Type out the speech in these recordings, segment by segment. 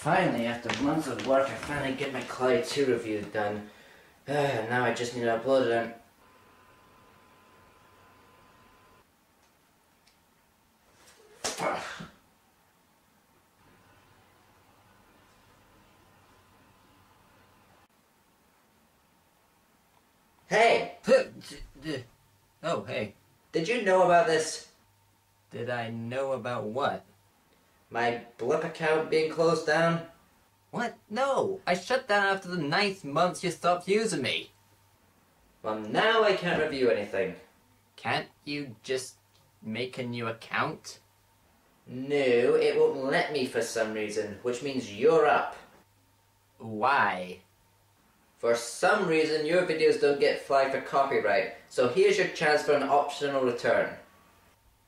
Finally, after months of work, I finally get my Clyde 2 review done. Now I just need to upload it. Hey! Oh, hey. Did you know about this? Did I know about what? My Blip account being closed down? What? No! I shut down after the 9th month you stopped using me. Well, now I can't review anything. Can't you just make a new account? No, it won't let me for some reason, which means you're up. Why? For some reason, your videos don't get flagged for copyright, so here's your chance for an optional return.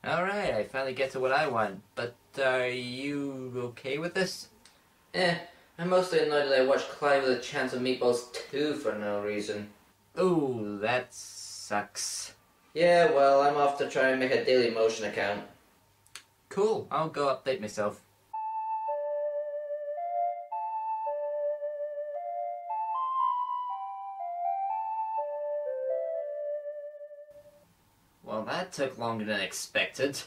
Alright, I finally get to what I want, but are you okay with this? I'm mostly annoyed that I watched Clyde with a chance of Meatballs 2 for no reason. Ooh, that sucks. Yeah, well, I'm off to try and make a Daily Motion account. Cool, I'll go update myself. Well, that took longer than expected.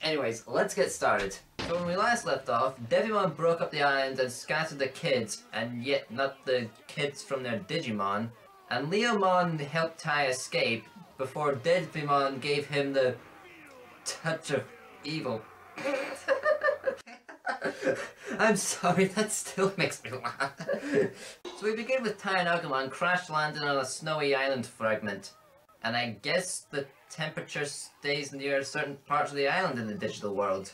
Anyways, let's get started. So when we last left off, Devimon broke up the island and scattered the kids, and yet not the kids from their Digimon. And Leomon helped Tai escape before Devimon gave him the touch of evil. I'm sorry, that still makes me laugh. So we begin with Tai and Agumon crash landing on a snowy island fragment. And I guess the temperature stays near certain parts of the island in the digital world.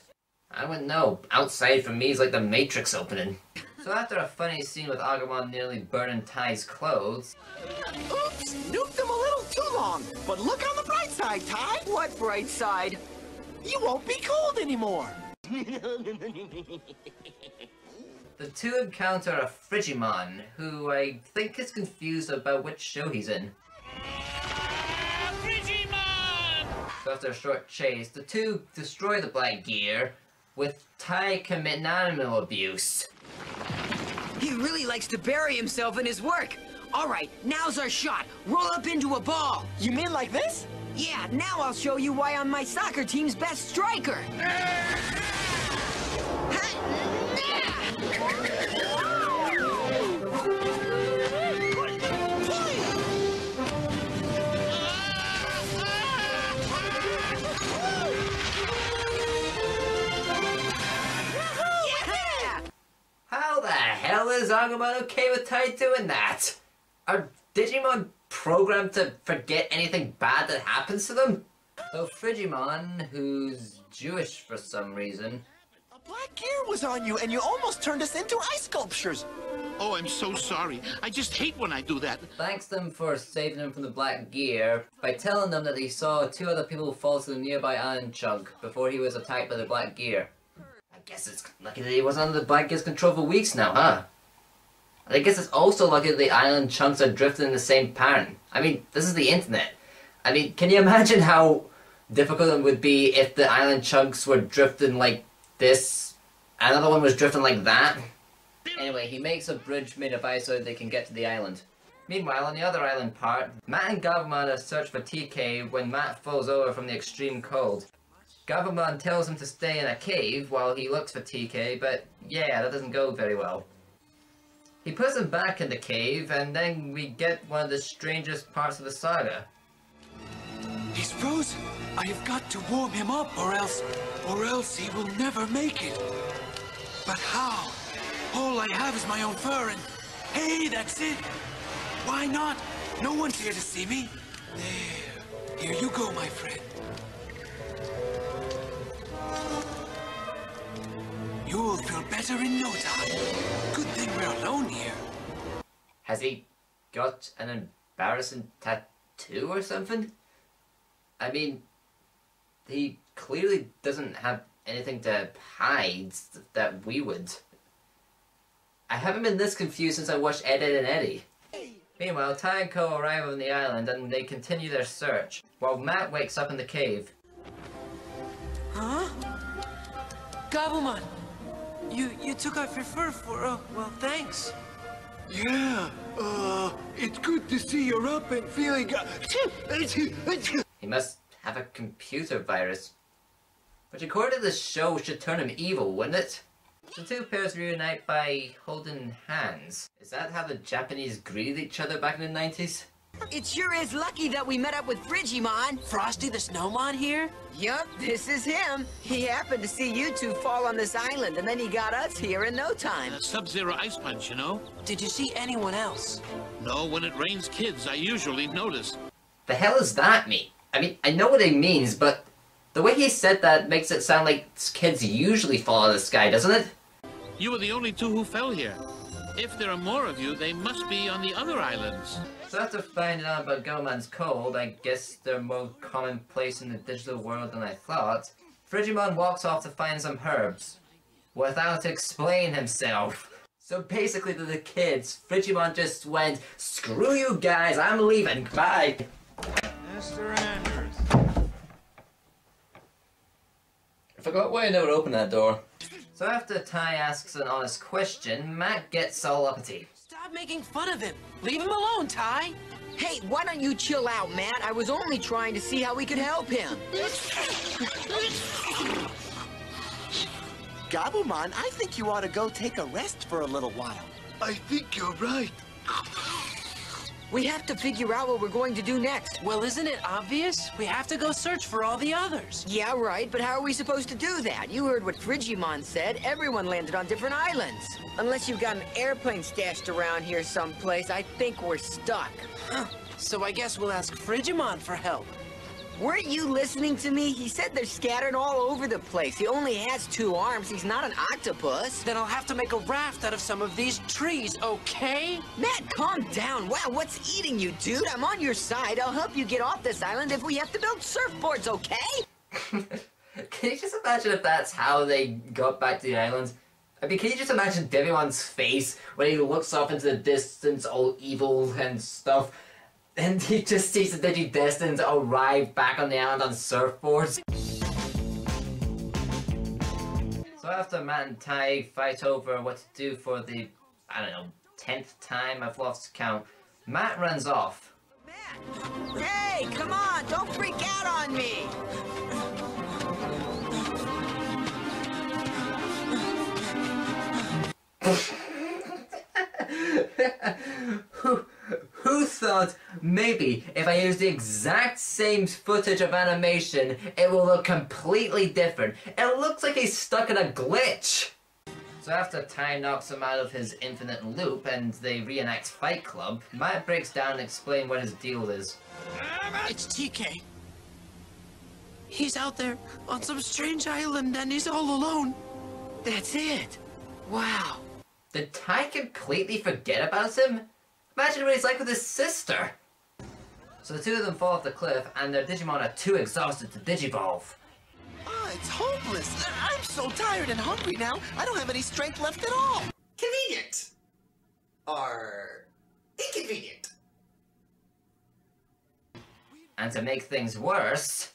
I wouldn't know. Outside for me is like the Matrix opening. So after a funny scene with Agumon nearly burning Tai's clothes... Oops! Nuked them a little too long! But look on the bright side, Tai! What bright side? You won't be cold anymore! The two encounter a Frigimon, who I think is confused about which show he's in. So after a short chase, the two destroy the Black Gear, with Tai committing animal abuse. He really likes to bury himself in his work. All right, now's our shot. Roll up into a ball. You mean like this? Yeah, now I'll show you why I'm my soccer team's best striker. How the hell is Agumon okay with Tai doing that? Are Digimon programmed to forget anything bad that happens to them? So Frigimon, who's Jewish for some reason... A black gear was on you and you almost turned us into ice sculptures. Oh, I'm so sorry. I just hate when I do that. Thanks them for saving him from the Black Gear by telling them that he saw two other people fall to the nearby island chunk before he was attacked by the Black Gear. I guess it's lucky that he was under the Black Gear's control for weeks now, huh? I guess it's also lucky that the island chunks are drifting in the same pattern. I mean, this is the internet. I mean, can you imagine how difficult it would be if the island chunks were drifting like this, and another one was drifting like that? Anyway, he makes a bridge made of ice so that they can get to the island. Meanwhile, on the other island part, Matt and Gavumon are search for TK when Matt falls over from the extreme cold. Gavumon tells him to stay in a cave while he looks for TK, but yeah, that doesn't go very well. He puts him back in the cave, and then we get one of the strangest parts of the saga. He's frozen. I have got to warm him up, or else he will never make it. But how? All I have is my own fur, and hey, that's it. Why not? No one's here to see me. There. Here you go, my friend. You'll feel better in no time. Good thing we're alone here. Has he got an embarrassing tattoo or something? I mean, he clearly doesn't have anything to hide that we would. I haven't been this confused since I watched Ed, Edd and Eddy. Meanwhile, Tai and Ko arrive on the island and they continue their search, while Matt wakes up in the cave. Huh? Gabumon, You took off your fur for, well, thanks. Yeah, it's good to see you're up and feeling... He must have a computer virus. Which according to the show should turn him evil, wouldn't it? The two pairs reunite by holding hands. Is that how the Japanese greeted each other back in the 90s? It sure is lucky that we met up with Frigimon. Frosty the Snowman here? Yup, this is him. He happened to see you two fall on this island, and then he got us here in no time. Sub-Zero Ice Punch, you know? Did you see anyone else? No, when it rains kids, I usually notice. The hell does that mean? I mean, I know what it means, but the way he said that makes it sound like kids usually fall out of the sky, doesn't it? You were the only two who fell here. If there are more of you, they must be on the other islands. So after finding out about Goman's cold, I guess they're more commonplace in the digital world than I thought, Frigimon walks off to find some herbs, without explaining himself. So basically to the kids, Frigimon just went, "Screw you guys, I'm leaving, bye!" Mr. Andrews. I forgot why I never opened that door. So after Ty asks an honest question, Matt gets all uppity. Stop making fun of him. Leave him alone, Ty. Hey, why don't you chill out, Matt? I was only trying to see how we could help him. Gabumon, I think you ought to go take a rest for a little while. I think you're right. We have to figure out what we're going to do next. Well, isn't it obvious? We have to go search for all the others. Yeah, right, but how are we supposed to do that? You heard what Frigimon said. Everyone landed on different islands. Unless you've got an airplane stashed around here someplace, I think we're stuck. Huh. So I guess we'll ask Frigimon for help. Weren't you listening to me? He said they're scattered all over the place. He only has 2 arms. He's not an octopus. Then I'll have to make a raft out of some of these trees, okay? Matt, calm down. Wow, what's eating you, dude? I'm on your side. I'll help you get off this island if we have to build surfboards, okay? Can you just imagine if that's how they got back to the island? I mean, can you just imagine Devimon's face when he looks off into the distance, all evil and stuff, and he just sees the Digi-Destined arrive back on the island on surfboards? So after Matt and Ty fight over what to do for the, I don't know, 10th time, I've lost count, Matt runs off. Matt! Hey, come on! Don't freak out on me! Who thought maybe if I use the exact same footage of animation, it will look completely different? It looks like he's stuck in a glitch! So after Ty knocks him out of his infinite loop and they reenact Fight Club, Matt breaks down and explains what his deal is. It's TK. He's out there on some strange island and he's all alone. That's it. Wow. Did Ty completely forget about him? Imagine what he's like with his sister! So the two of them fall off the cliff and their Digimon are too exhausted to Digivolve. Ah, it's hopeless. I'm so tired and hungry now, I don't have any strength left at all. Convenient. Or inconvenient. And to make things worse...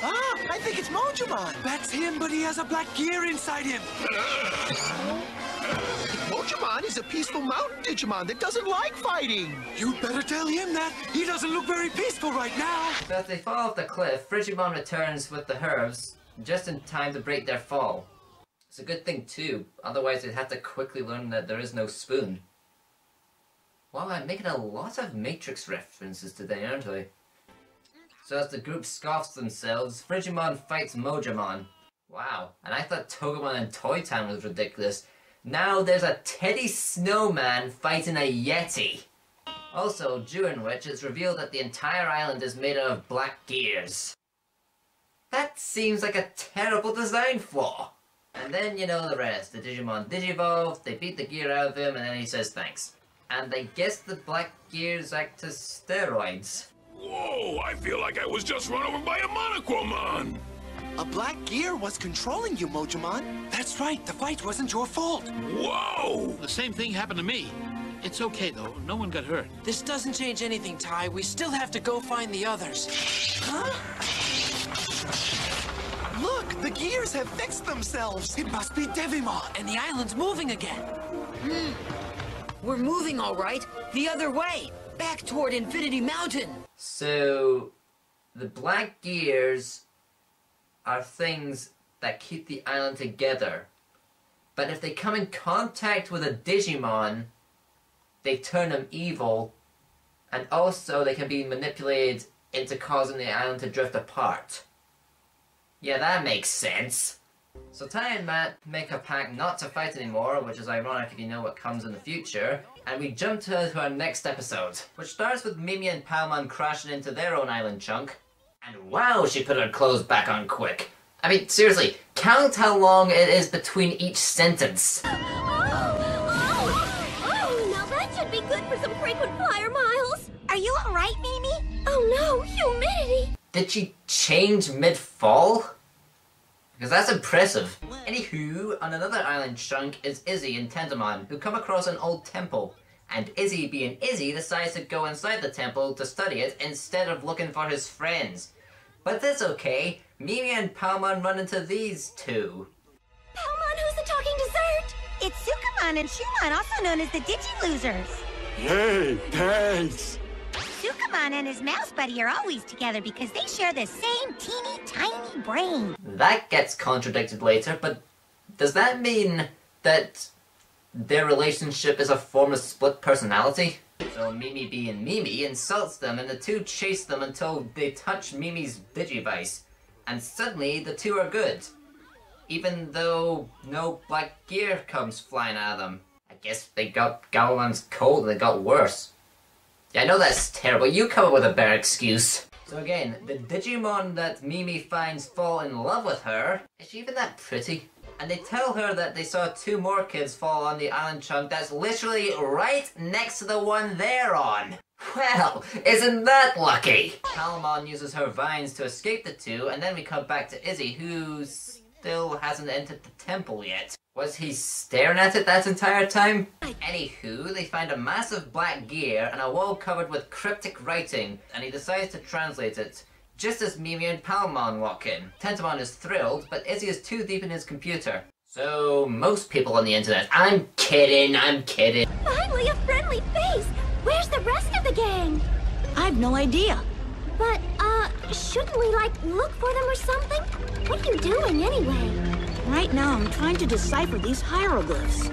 Ah, I think it's Mojumon. That's him, but he has a black gear inside him. Mojumon is a peaceful mountain Digimon that doesn't like fighting. You'd better tell him that. He doesn't look very peaceful right now. So as they fall off the cliff, Frigimon returns with the herbs, just in time to break their fall. It's a good thing too, otherwise they'd have to quickly learn that there is no spoon. Wow, I'm making a lot of Matrix references today, aren't I? So as the group scoffs themselves, Frigimon fights Mojamon. Wow, and I thought Togemon and Toy Town was ridiculous. Now there's a Teddy Snowman fighting a Yeti. Also, during which it's revealed that the entire island is made out of black gears. That seems like a terrible design flaw. And then you know the rest. The Digimon Digivolve, they beat the gear out of him, and then he says thanks. And I guess the black gears act as steroids. Whoa, I feel like I was just run over by a Monochromon! A black gear was controlling you, Mojumon. That's right, the fight wasn't your fault. Whoa! The same thing happened to me. It's okay, though. No one got hurt. This doesn't change anything, Ty. We still have to go find the others. Huh? Look, The gears have fixed themselves. It must be Devimon. And the island's moving again. We're moving all right. The other way. Back toward Infinity Mountain. So, the black gears are things that keep the island together. But if they come in contact with a Digimon, they turn them evil, and also they can be manipulated into causing the island to drift apart. Yeah, that makes sense. So Tai and Matt make a pact not to fight anymore, which is ironic if you know what comes in the future, and we jump to our next episode, which starts with Mimi and Palmon crashing into their own island chunk. And wow, she put her clothes back on quick. I mean, seriously, count how long it is between each sentence. Oh, now that should be good for some frequent flyer miles. Are you alright, Mimi? Oh no, humidity. Did she change mid-fall? Because that's impressive. Anywho, on another island chunk is Izzy and Tentomon, who come across an old temple. And Izzy, being Izzy, decides to go inside the temple to study it instead of looking for his friends. But that's okay. Mimi and Palmon run into these two. Palmon, who's the talking dessert? It's Sukamon and Shumon, also known as the Digi-Losers. Hey, thanks. Sukamon and his mouse buddy are always together because they share the same teeny tiny brain. That gets contradicted later, but does that mean that their relationship is a form of split personality? So Mimi being Mimi insults them and the two chase them until they touch Mimi's Digivice. And suddenly the two are good. Even though no black gear comes flying out of them. I guess they got Galamon's cold and it got worse. Yeah, I know that's terrible. You come up with a better excuse. So again, the Digimon that Mimi finds fall in love with her. Is she even that pretty? And they tell her that they saw two more kids fall on the island chunk that's literally right next to the one they're on. Well, isn't that lucky? Palmon uses her vines to escape the two, and then we come back to Izzy, who still hasn't entered the temple yet. Was he staring at it that entire time? Anywho, they find a massive black gear and a wall covered with cryptic writing, and he decides to translate it. Just as Mimi and Palmon walk in. Tentomon is thrilled, but Izzy is too deep in his computer. So, most people on the internet. I'm kidding. Finally, a friendly face. Where's the rest of the gang? I've no idea. But, shouldn't we, look for them or something? What are you doing anyway? Right now, I'm trying to decipher these hieroglyphs.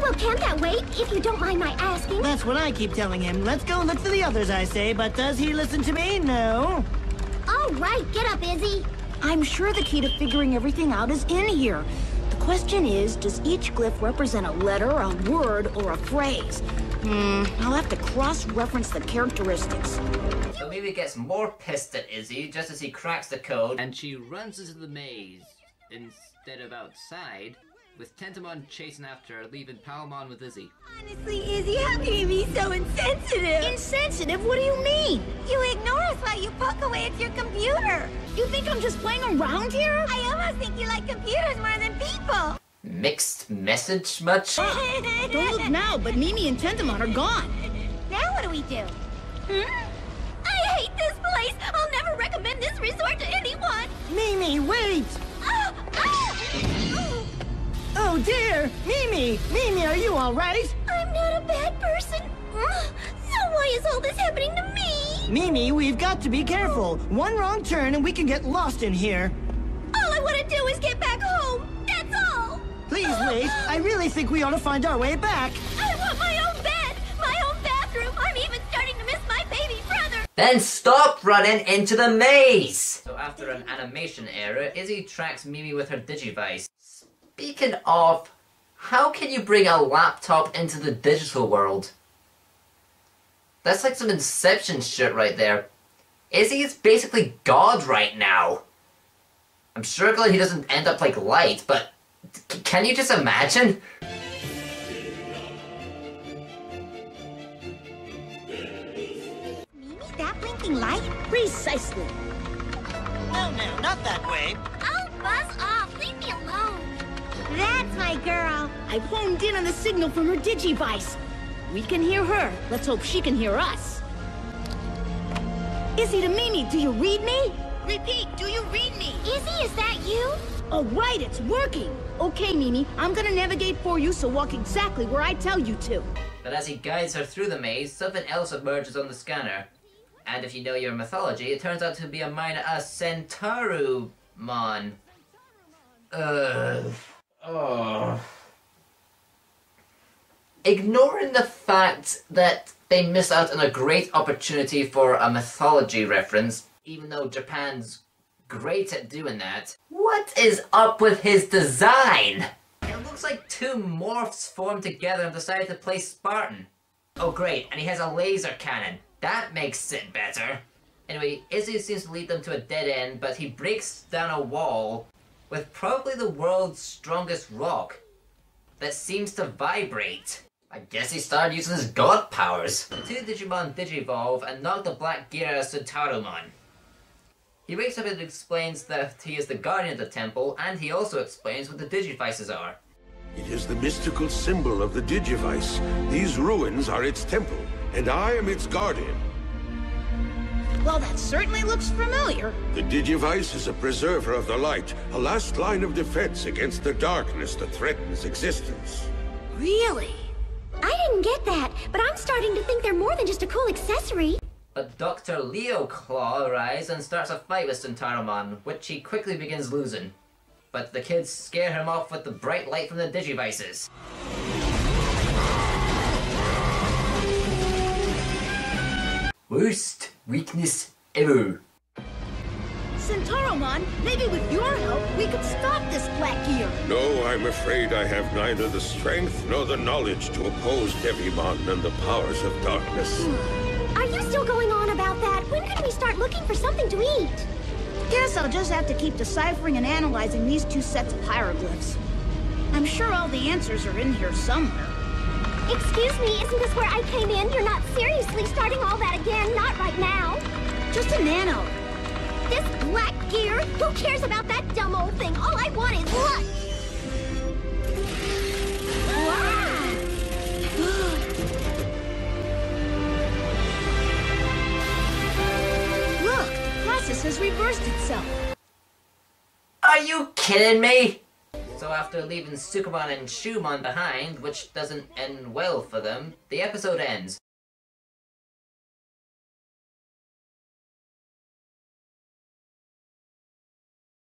Well, can't that wait, if you don't mind my asking? That's what I keep telling him. Let's go look for the others, I say, but does he listen to me? No. All right, get up, Izzy. I'm sure the key to figuring everything out is in here. The question is, does each glyph represent a letter, a word, or a phrase? I'll have to cross-reference the characteristics. So Mimi gets more pissed at Izzy just as he cracks the code, and she runs into the maze instead of outside, with Tentomon chasing after her, leaving Palmon with Izzy. Honestly, Izzy, how can you be so insensitive? Insensitive? What do you mean? You ignore us while you poke away at your computer. You think I'm just playing around here? I almost think you like computers more than people. Mixed message much? Don't look now, but Mimi and Tentomon are gone. Now what do we do? I hate this place. I'll never recommend this resort to anyone. Mimi, wait! Oh dear! Mimi, are you alright? I'm not a bad person. So why is all this happening to me? Mimi, we've got to be careful. One wrong turn and we can get lost in here. All I want to do is get back home. That's all. Please wait. I really think we ought to find our way back. I want my own bed, my own bathroom. I'm even starting to miss my baby brother. Then stop running into the maze! So after an animation error, Izzy tracks Mimi with her Digivice. Speaking of, how can you bring a laptop into the digital world? That's like some Inception shit right there. Izzy is basically God right now. I'm sure glad he doesn't end up like Light, but can you just imagine? Mimi, that blinking light? Precisely. No, not that way. Oh, buzz off. Leave me alone. That's my girl. I've honed in on the signal from her Digivice. We can hear her. Let's hope she can hear us. Izzy to Mimi, do you read me? Repeat, do you read me? Izzy, is that you? Oh, right, it's working! Okay, Mimi, I'm gonna navigate for you, so walk exactly where I tell you to. But as he guides her through the maze, something else emerges on the scanner. And if you know your mythology, it turns out to be a Centaurumon. Oh. Ignoring the fact that they miss out on a great opportunity for a mythology reference, even though Japan's great at doing that, what is up with his design? It looks like two morphs formed together and decided to play Spartan. Oh great, and he has a laser cannon. That makes it better. Anyway, Izzy seems to lead them to a dead end, but he breaks down a wall with probably the world's strongest rock that seems to vibrate. I guess he started using his god powers. The two Digimon digivolve and knock the black gear out of Centaurumon. He wakes up and explains that he is the guardian of the temple, and he also explains what the Digivices are. It is the mystical symbol of the Digivice. These ruins are its temple, and I am its guardian. Well, that certainly looks familiar. The Digivice is a preserver of the light, a last line of defense against the darkness that threatens existence. Really? I didn't get that, but I'm starting to think they're more than just a cool accessory. But Dr. Leo Claw arrives and starts a fight with Centaurumon, which he quickly begins losing. But the kids scare him off with the bright light from the Digivices. Worst weakness ever. Centaurumon, maybe with your help, we could stop this black gear. No, I'm afraid I have neither the strength nor the knowledge to oppose Devimon and the powers of darkness. Are you still going on about that? When can we start looking for something to eat? Guess I'll just have to keep deciphering and analyzing these two sets of hieroglyphs. I'm sure all the answers are in here somewhere. Excuse me, isn't this where I came in? You're not seriously starting all that again, not right now. Just a nano. This black gear? Who cares about that dumb old thing? All I want is lunch! Look, the process has reversed itself. Are you kidding me? So after leaving Sukumon and Shumon behind, which doesn't end well for them, the episode ends.